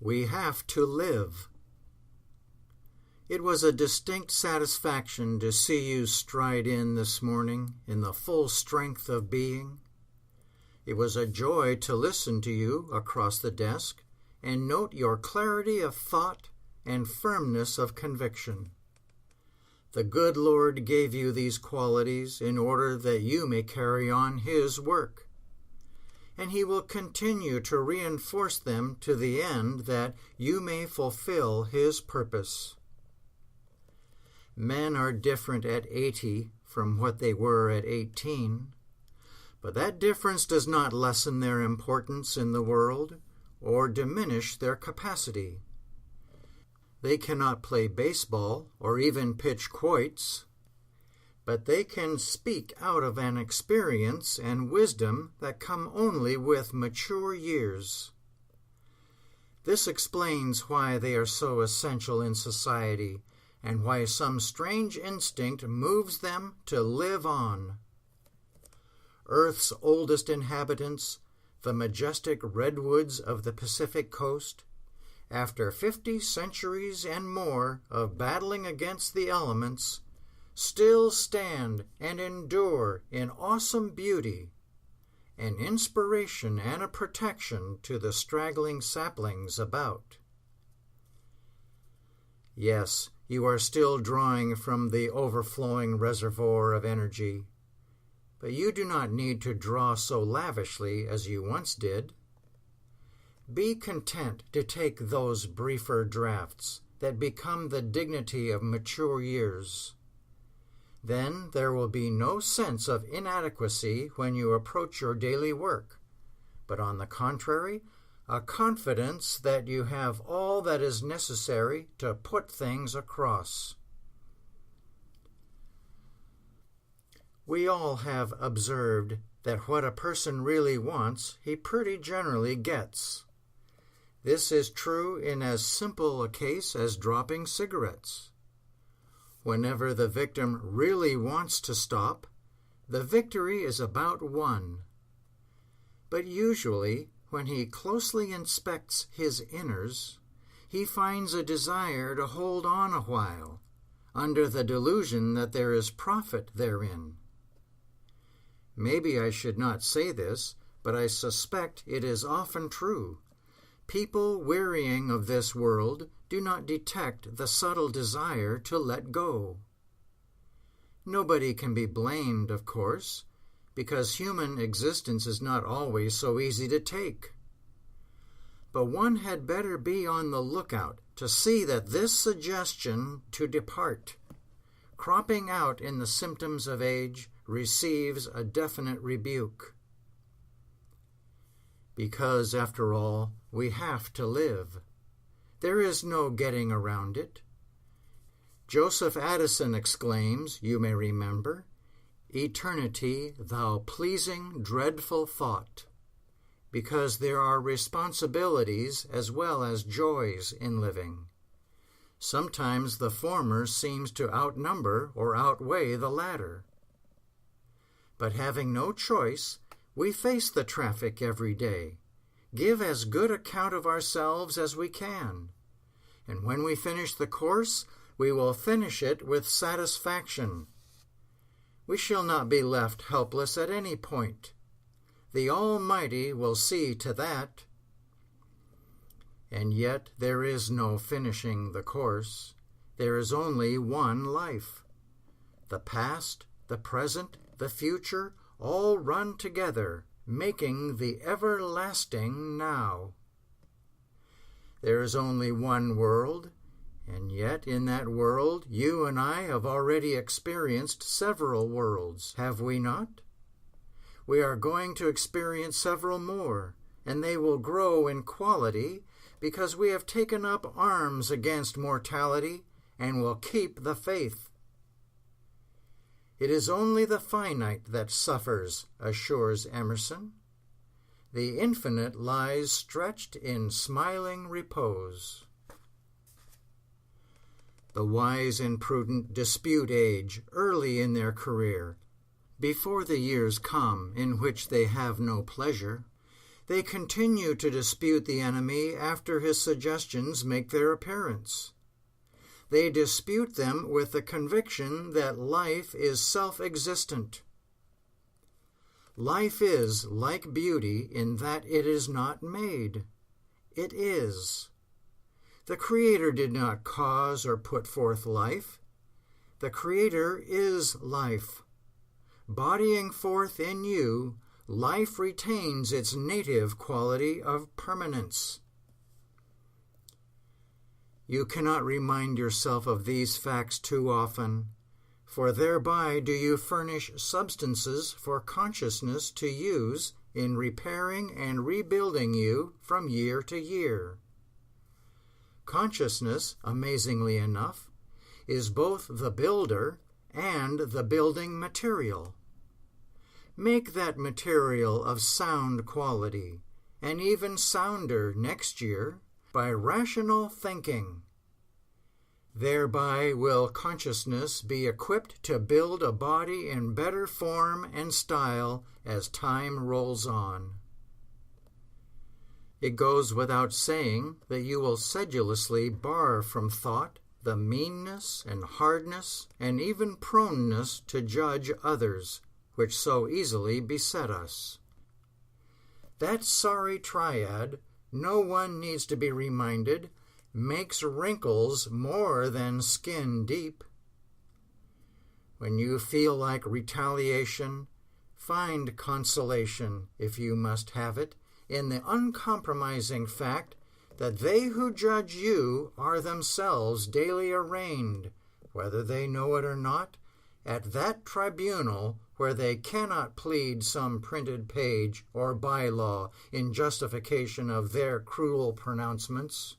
We have to live. It was a distinct satisfaction to see you stride in this morning in the full strength of being. It was a joy to listen to you across the desk and note your clarity of thought and firmness of conviction. The good Lord gave you these qualities in order that you may carry on His work, and He will continue to reinforce them to the end that you may fulfill His purpose. Men are different at 80 from what they were at 18, but that difference does not lessen their importance in the world or diminish their capacity. They cannot play baseball or even pitch quoits, but they can speak out of an experience and wisdom that come only with mature years. This explains why they are so essential in society and why some strange instinct moves them to live on. Earth's oldest inhabitants, the majestic redwoods of the Pacific coast, after 50 centuries and more of battling against the elements, still stand and endure in awesome beauty, an inspiration and a protection to the straggling saplings about. Yes, you are still drawing from the overflowing reservoir of energy, but you do not need to draw so lavishly as you once did. Be content to take those briefer draughts that become the dignity of mature years. Then there will be no sense of inadequacy when you approach your daily work, but on the contrary, a confidence that you have all that is necessary to put things across. We all have observed that what a person really wants, he pretty generally gets. This is true in as simple a case as dropping cigarettes. Whenever the victim really wants to stop, the victory is about won. But usually, when he closely inspects his inners, he finds a desire to hold on a while, under the delusion that there is profit therein. Maybe I should not say this, but I suspect it is often true. People wearying of this world do not detect the subtle desire to let go. Nobody can be blamed, of course, because human existence is not always so easy to take. But one had better be on the lookout to see that this suggestion to depart, cropping out in the symptoms of age, receives a definite rebuke. Because, after all, we have to live. There is no getting around it. Joseph Addison exclaims, you may remember, "Eternity, thou pleasing, dreadful thought," because there are responsibilities as well as joys in living. Sometimes the former seems to outnumber or outweigh the latter. But having no choice, we face the traffic every day, give as good account of ourselves as we can, and when we finish the course, we will finish it with satisfaction. We shall not be left helpless at any point. The Almighty will see to that. And yet there is no finishing the course. There is only one life. The past, the present, the future, all run together, making the everlasting now. There is only one world, and yet in that world you and I have already experienced several worlds, have we not? We are going to experience several more, and they will grow in quality because we have taken up arms against mortality and will keep the faith. It is only the finite that suffers, assures Emerson. The infinite lies stretched in smiling repose. The wise and prudent dispute age early in their career, before the years come in which they have no pleasure. They continue to dispute the enemy after his suggestions make their appearance. They dispute them with the conviction that life is self-existent. Life is like beauty in that it is not made. It is. The Creator did not cause or put forth life. The Creator is life. Bodying forth in you, life retains its native quality of permanence. You cannot remind yourself of these facts too often, for thereby do you furnish substances for consciousness to use in repairing and rebuilding you from year to year. Consciousness, amazingly enough, is both the builder and the building material. Make that material of sound quality, and even sounder next year, by rational thinking. Thereby will consciousness be equipped to build a body in better form and style as time rolls on. It goes without saying that you will sedulously bar from thought the meanness and hardness and even proneness to judge others, which so easily beset us. That sorry triad, no one needs to be reminded, makes wrinkles more than skin deep. When you feel like retaliation, find consolation, if you must have it, in the uncompromising fact that they who judge you are themselves daily arraigned, whether they know it or not, at that tribunal where they cannot plead some printed page or bylaw in justification of their cruel pronouncements.